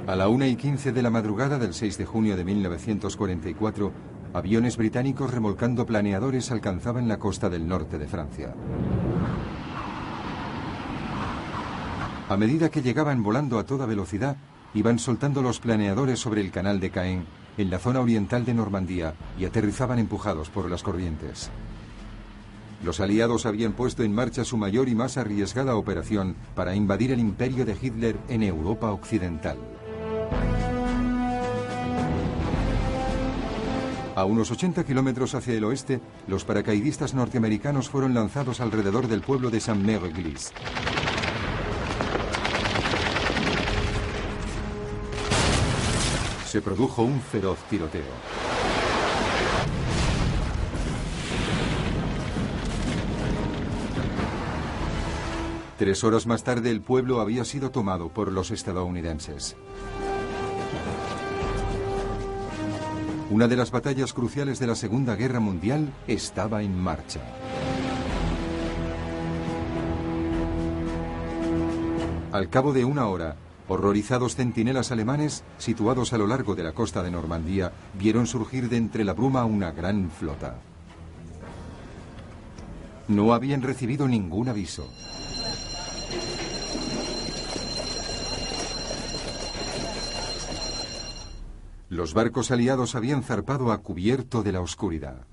A la 1:15 de la madrugada del 6 de junio de 1944, aviones británicos remolcando planeadores alcanzaban la costa del norte de Francia. A medida que llegaban volando a toda velocidad, iban soltando los planeadores sobre el canal de Caen, en la zona oriental de Normandía, y aterrizaban empujados por las corrientes. Los aliados habían puesto en marcha su mayor y más arriesgada operación para invadir el imperio de Hitler en Europa occidental. A unos 80 kilómetros hacia el oeste, los paracaidistas norteamericanos fueron lanzados alrededor del pueblo de Saint-Mère-Église. Se produjo un feroz tiroteo. Tres horas más tarde, el pueblo había sido tomado por los estadounidenses. Una de las batallas cruciales de la Segunda Guerra Mundial estaba en marcha. Al cabo de una hora, horrorizados centinelas alemanes, situados a lo largo de la costa de Normandía, vieron surgir de entre la bruma una gran flota. No habían recibido ningún aviso. Los barcos aliados habían zarpado a cubierto de la oscuridad.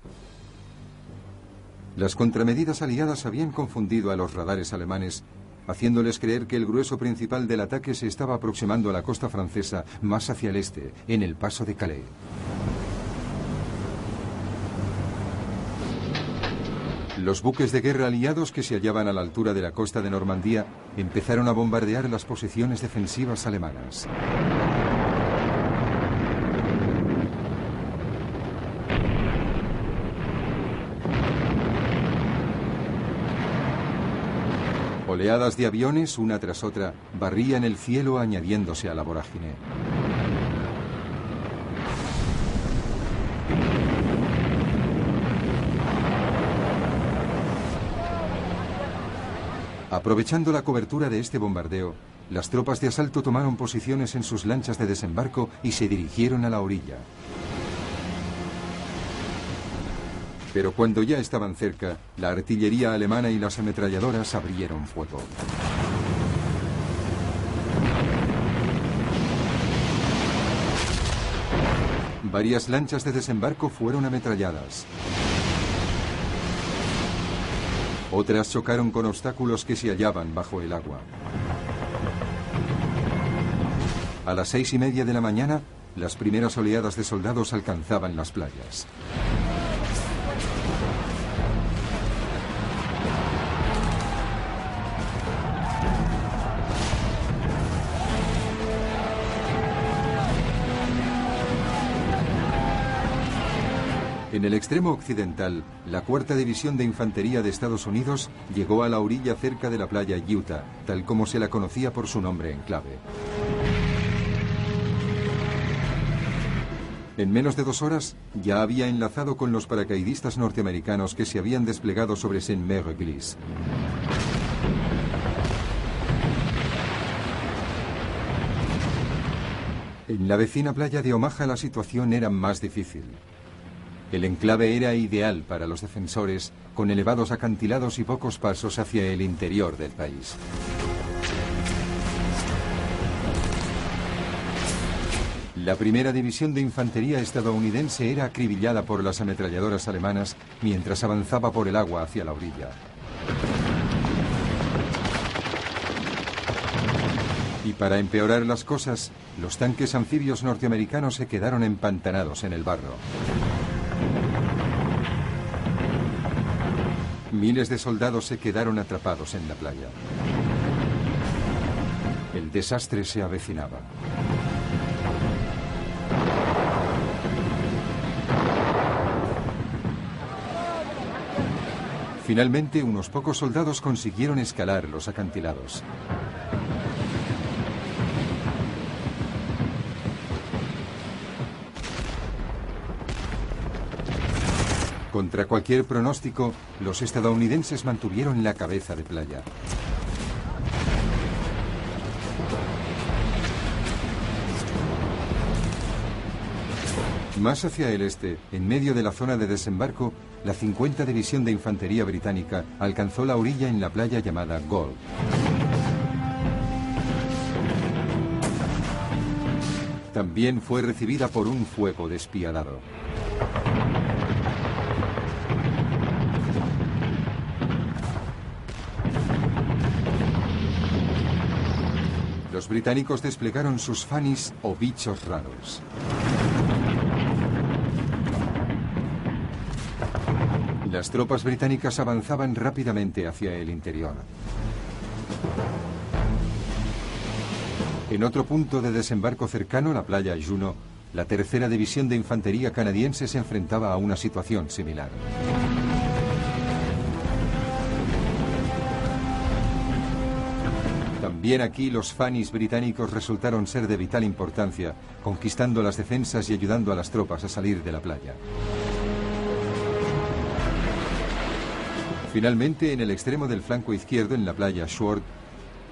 Las contramedidas aliadas habían confundido a los radares alemanes, haciéndoles creer que el grueso principal del ataque se estaba aproximando a la costa francesa, más hacia el este, en el paso de Calais. Los buques de guerra aliados que se hallaban a la altura de la costa de Normandía empezaron a bombardear las posiciones defensivas alemanas. Oleadas de aviones, una tras otra, barrían el cielo añadiéndose a la vorágine. Aprovechando la cobertura de este bombardeo, las tropas de asalto tomaron posiciones en sus lanchas de desembarco y se dirigieron a la orilla. Pero cuando ya estaban cerca, la artillería alemana y las ametralladoras abrieron fuego. Varias lanchas de desembarco fueron ametralladas. Otras chocaron con obstáculos que se hallaban bajo el agua. A las 6:30 de la mañana, las primeras oleadas de soldados alcanzaban las playas. En el extremo occidental, la 4ª División de Infantería de Estados Unidos llegó a la orilla cerca de la playa Utah, tal como se la conocía por su nombre en clave. En menos de 2 horas, ya había enlazado con los paracaidistas norteamericanos que se habían desplegado sobre Saint-Mère-Église. En la vecina playa de Omaha la situación era más difícil. El enclave era ideal para los defensores, con elevados acantilados y pocos pasos hacia el interior del país. La 1ª División de Infantería estadounidense era acribillada por las ametralladoras alemanas mientras avanzaba por el agua hacia la orilla. Y para empeorar las cosas, los tanques anfibios norteamericanos se quedaron empantanados en el barro. Miles de soldados se quedaron atrapados en la playa. El desastre se avecinaba. Finalmente, unos pocos soldados consiguieron escalar los acantilados. Contra cualquier pronóstico, los estadounidenses mantuvieron la cabeza de playa. Más hacia el este, en medio de la zona de desembarco, la 50 División de Infantería Británica alcanzó la orilla en la playa llamada Gold. También fue recibida por un fuego despiadado. Los británicos desplegaron sus fanis o bichos raros. Las tropas británicas avanzaban rápidamente hacia el interior. En otro punto de desembarco cercano, la playa Juno, la tercera división de infantería canadiense se enfrentaba a una situación similar. También aquí los fanis británicos resultaron ser de vital importancia, conquistando las defensas y ayudando a las tropas a salir de la playa. Finalmente, en el extremo del flanco izquierdo, en la playa Sword,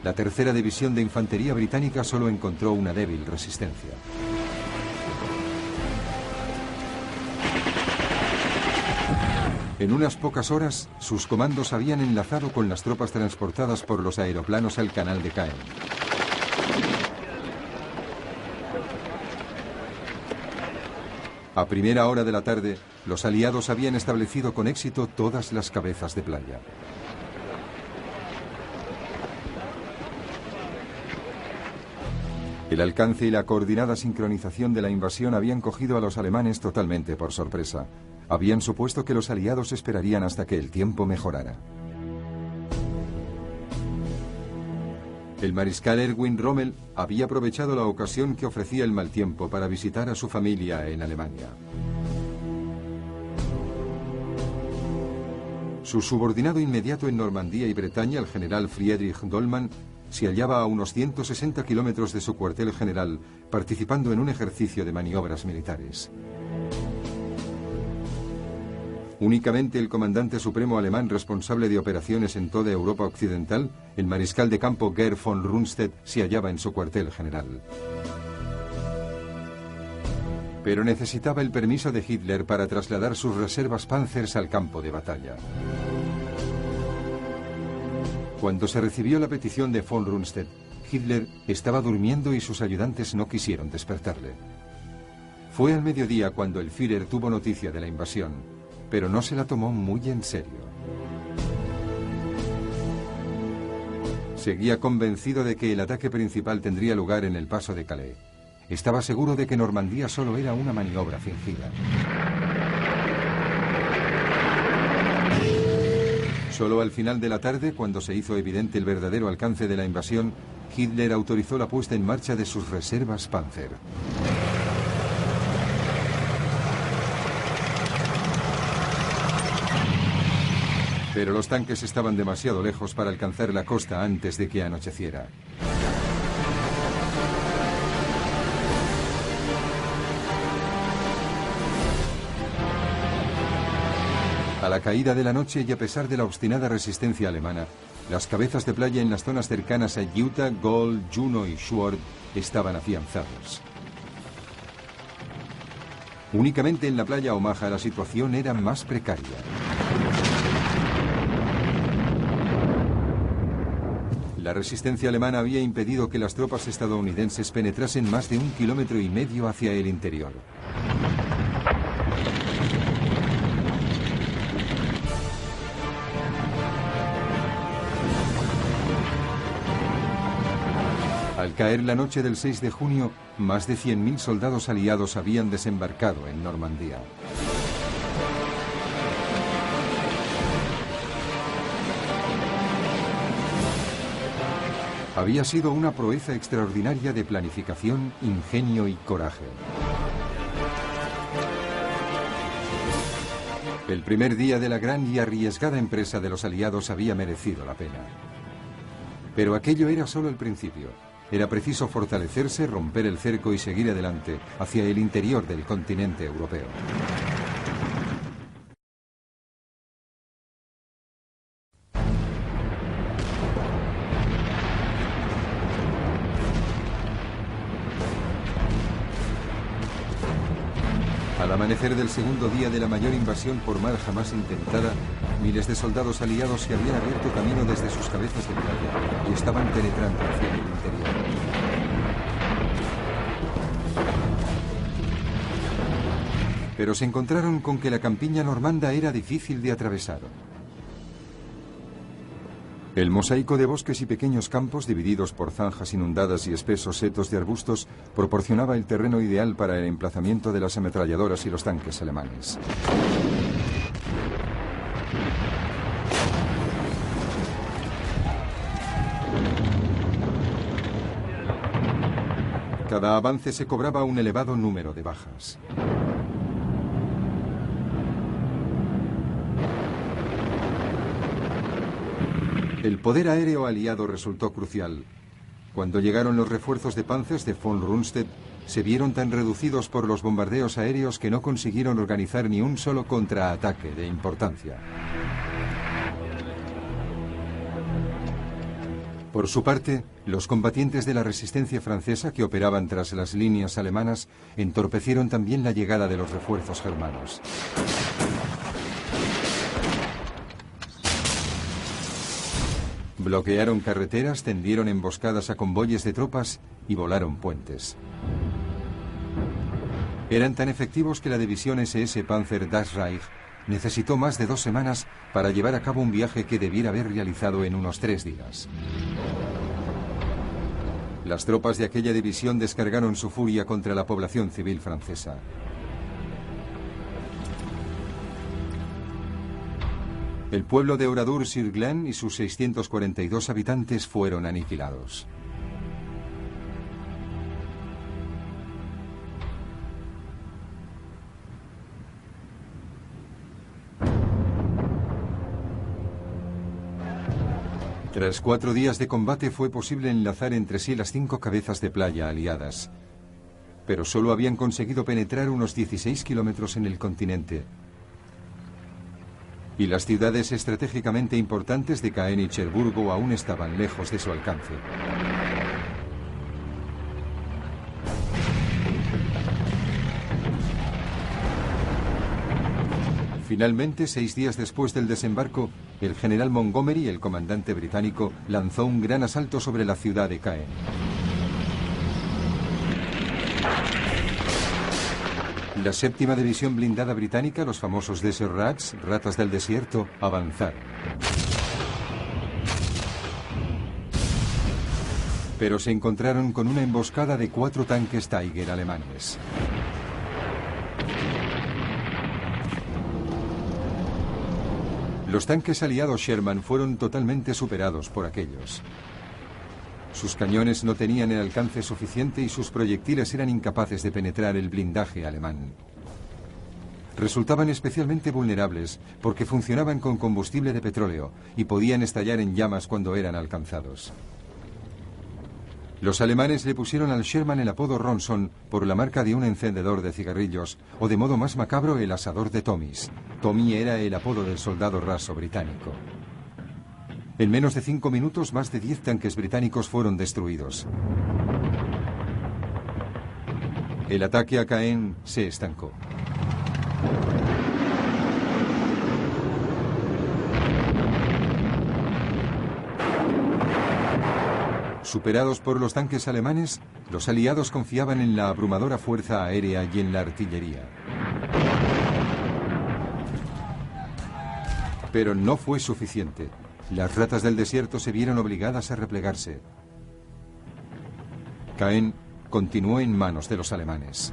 la tercera división de infantería británica solo encontró una débil resistencia. En unas pocas horas, sus comandos habían enlazado con las tropas transportadas por los aeroplanos al canal de Caen. A primera hora de la tarde, los aliados habían establecido con éxito todas las cabezas de playa. El alcance y la coordinada sincronización de la invasión habían cogido a los alemanes totalmente por sorpresa. Habían supuesto que los aliados esperarían hasta que el tiempo mejorara. El mariscal Erwin Rommel había aprovechado la ocasión que ofrecía el mal tiempo para visitar a su familia en Alemania. Su subordinado inmediato en Normandía y Bretaña, el general Friedrich Dollmann, se hallaba a unos 160 kilómetros de su cuartel general, participando en un ejercicio de maniobras militares. Únicamente el comandante supremo alemán responsable de operaciones en toda Europa occidental, el mariscal de campo Gerd von Rundstedt, se hallaba en su cuartel general. Pero necesitaba el permiso de Hitler para trasladar sus reservas Panzers al campo de batalla. Cuando se recibió la petición de von Rundstedt, Hitler estaba durmiendo y sus ayudantes no quisieron despertarle. Fue al mediodía cuando el Führer tuvo noticia de la invasión, pero no se la tomó muy en serio. Seguía convencido de que el ataque principal tendría lugar en el paso de Calais. Estaba seguro de que Normandía solo era una maniobra fingida. Solo al final de la tarde, cuando se hizo evidente el verdadero alcance de la invasión, Hitler autorizó la puesta en marcha de sus reservas Panzer. Pero los tanques estaban demasiado lejos para alcanzar la costa antes de que anocheciera. A la caída de la noche y a pesar de la obstinada resistencia alemana, las cabezas de playa en las zonas cercanas a Utah, Gold, Juno y Sword estaban afianzados. Únicamente en la playa Omaha la situación era más precaria. La resistencia alemana había impedido que las tropas estadounidenses penetrasen más de 1,5 kilómetros hacia el interior. Al caer la noche del 6 de junio, más de 100.000 soldados aliados habían desembarcado en Normandía. Había sido una proeza extraordinaria de planificación, ingenio y coraje. El primer día de la gran y arriesgada empresa de los aliados había merecido la pena. Pero aquello era solo el principio. Era preciso fortalecerse, romper el cerco y seguir adelante hacia el interior del continente europeo. Al amanecer del segundo día de la mayor invasión por mar jamás intentada, miles de soldados aliados se habían abierto camino desde sus cabezas de playa y estaban penetrando hacia el interior. Pero se encontraron con que la campiña normanda era difícil de atravesar. El mosaico de bosques y pequeños campos divididos por zanjas inundadas y espesos setos de arbustos proporcionaba el terreno ideal para el emplazamiento de las ametralladoras y los tanques alemanes. Cada avance se cobraba un elevado número de bajas. El poder aéreo aliado resultó crucial. Cuando llegaron los refuerzos de Panzers de von Rundstedt, se vieron tan reducidos por los bombardeos aéreos que no consiguieron organizar ni un solo contraataque de importancia. Por su parte, los combatientes de la resistencia francesa que operaban tras las líneas alemanas entorpecieron también la llegada de los refuerzos germanos. Bloquearon carreteras, tendieron emboscadas a convoyes de tropas y volaron puentes. Eran tan efectivos que la división SS Panzer Das Reich necesitó más de 2 semanas para llevar a cabo un viaje que debiera haber realizado en unos 3 días. Las tropas de aquella división descargaron su furia contra la población civil francesa. El pueblo de Oradour-sur-Glane y sus 642 habitantes fueron aniquilados. Tras 4 días de combate fue posible enlazar entre sí las 5 cabezas de playa aliadas, pero solo habían conseguido penetrar unos 16 kilómetros en el continente. Y las ciudades estratégicamente importantes de Caen y Cherburgo aún estaban lejos de su alcance. Finalmente, 6 días después del desembarco, el general Montgomery, el comandante británico, lanzó un gran asalto sobre la ciudad de Caen. La 7ª división blindada británica, los famosos Desert Rats, ratas del desierto, avanzaron. Pero se encontraron con una emboscada de 4 tanques Tiger alemanes. Los tanques aliados Sherman fueron totalmente superados por aquellos. Sus cañones no tenían el alcance suficiente y sus proyectiles eran incapaces de penetrar el blindaje alemán. Resultaban especialmente vulnerables porque funcionaban con combustible de petróleo y podían estallar en llamas cuando eran alcanzados. Los alemanes le pusieron al Sherman el apodo Ronson por la marca de un encendedor de cigarrillos, o de modo más macabro el asador de Tommys. Tommy era el apodo del soldado raso británico. En menos de 5 minutos, más de 10 tanques británicos fueron destruidos. El ataque a Caen se estancó. Superados por los tanques alemanes, los aliados confiaban en la abrumadora fuerza aérea y en la artillería. Pero no fue suficiente. Las ratas del desierto se vieron obligadas a replegarse. Caen continuó en manos de los alemanes.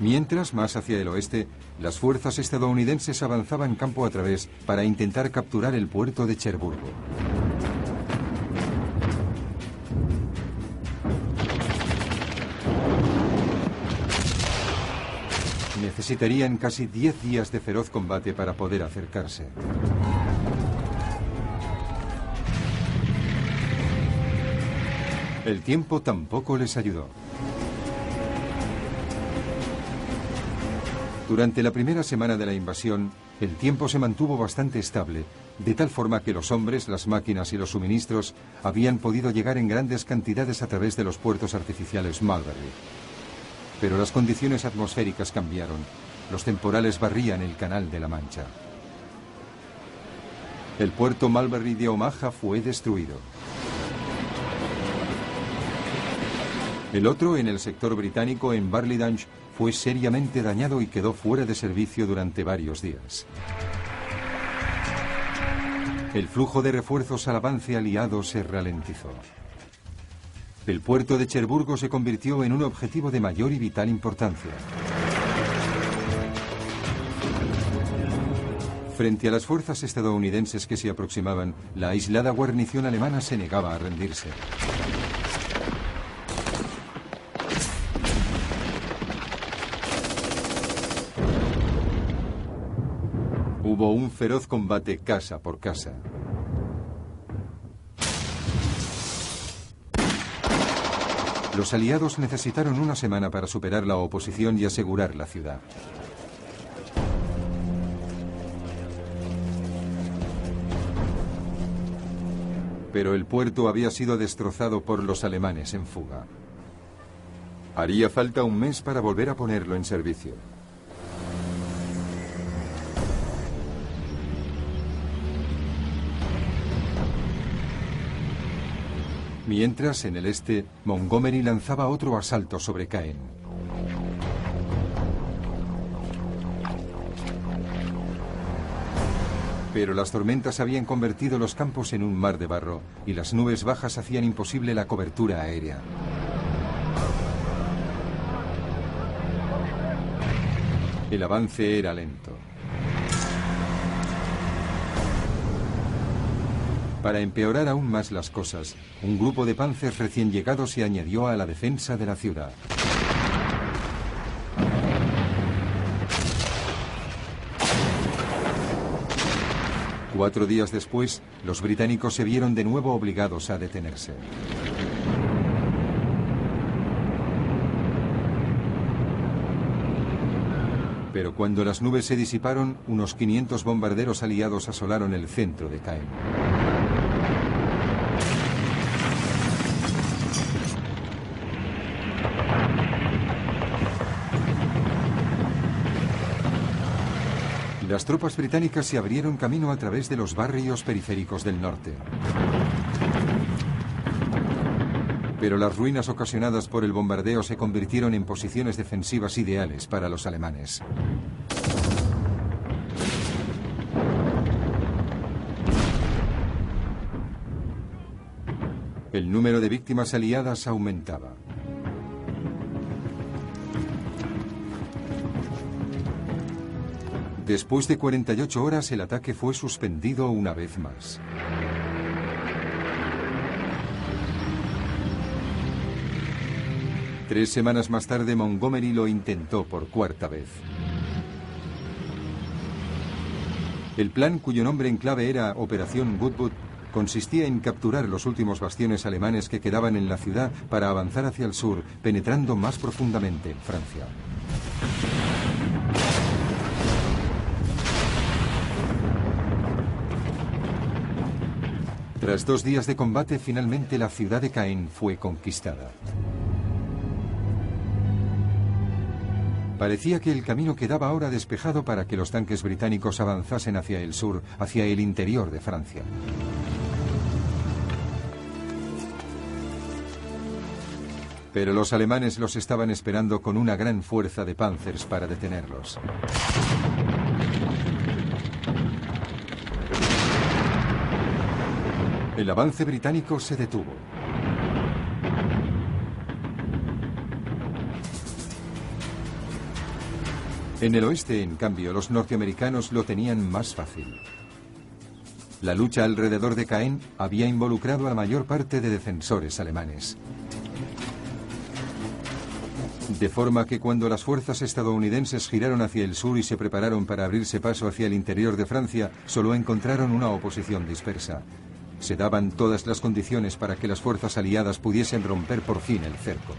Mientras, más hacia el oeste, las fuerzas estadounidenses avanzaban campo a través para intentar capturar el puerto de Cherburgo. Necesitarían casi 10 días de feroz combate para poder acercarse. El tiempo tampoco les ayudó. Durante la primera semana de la invasión, El tiempo se mantuvo bastante estable, de tal forma que los hombres, las máquinas y los suministros habían podido llegar en grandes cantidades a través de los puertos artificiales Mulberry. Pero las condiciones atmosféricas cambiaron. Los temporales barrían el Canal de la Mancha. El puerto Mulberry de Omaha fue destruido. El otro, en el sector británico, en Barlydunge, fue seriamente dañado y quedó fuera de servicio durante varios días. El flujo de refuerzos al avance aliado se ralentizó. El puerto de Cherburgo se convirtió en un objetivo de mayor y vital importancia. Frente a las fuerzas estadounidenses que se aproximaban, la aislada guarnición alemana se negaba a rendirse. Hubo un feroz combate casa por casa. Los aliados necesitaron una semana para superar la oposición y asegurar la ciudad. Pero el puerto había sido destrozado por los alemanes en fuga. Haría falta un mes para volver a ponerlo en servicio. Mientras, en el este, Montgomery lanzaba otro asalto sobre Caen. Pero las tormentas habían convertido los campos en un mar de barro y las nubes bajas hacían imposible la cobertura aérea. El avance era lento. Para empeorar aún más las cosas, un grupo de panzers recién llegados se añadió a la defensa de la ciudad. Cuatro días después, los británicos se vieron de nuevo obligados a detenerse. Pero cuando las nubes se disiparon, unos 500 bombarderos aliados asolaron el centro de Caen. Las tropas británicas se abrieron camino a través de los barrios periféricos del norte. Pero las ruinas ocasionadas por el bombardeo se convirtieron en posiciones defensivas ideales para los alemanes. El número de víctimas aliadas aumentaba. Después de 48 horas, el ataque fue suspendido una vez más. Tres semanas más tarde, Montgomery lo intentó por cuarta vez. El plan, cuyo nombre en clave era Operación Woodwood, consistía en capturar los últimos bastiones alemanes que quedaban en la ciudad para avanzar hacia el sur, penetrando más profundamente en Francia. Tras 2 días de combate, finalmente la ciudad de Caen fue conquistada. Parecía que el camino quedaba ahora despejado para que los tanques británicos avanzasen hacia el sur, hacia el interior de Francia. Pero los alemanes los estaban esperando con una gran fuerza de panzers para detenerlos. El avance británico se detuvo. En el oeste, en cambio, los norteamericanos lo tenían más fácil. La lucha alrededor de Caen había involucrado a la mayor parte de defensores alemanes. De forma que cuando las fuerzas estadounidenses giraron hacia el sur y se prepararon para abrirse paso hacia el interior de Francia, solo encontraron una oposición dispersa. Se daban todas las condiciones para que las fuerzas aliadas pudiesen romper por fin el cerco.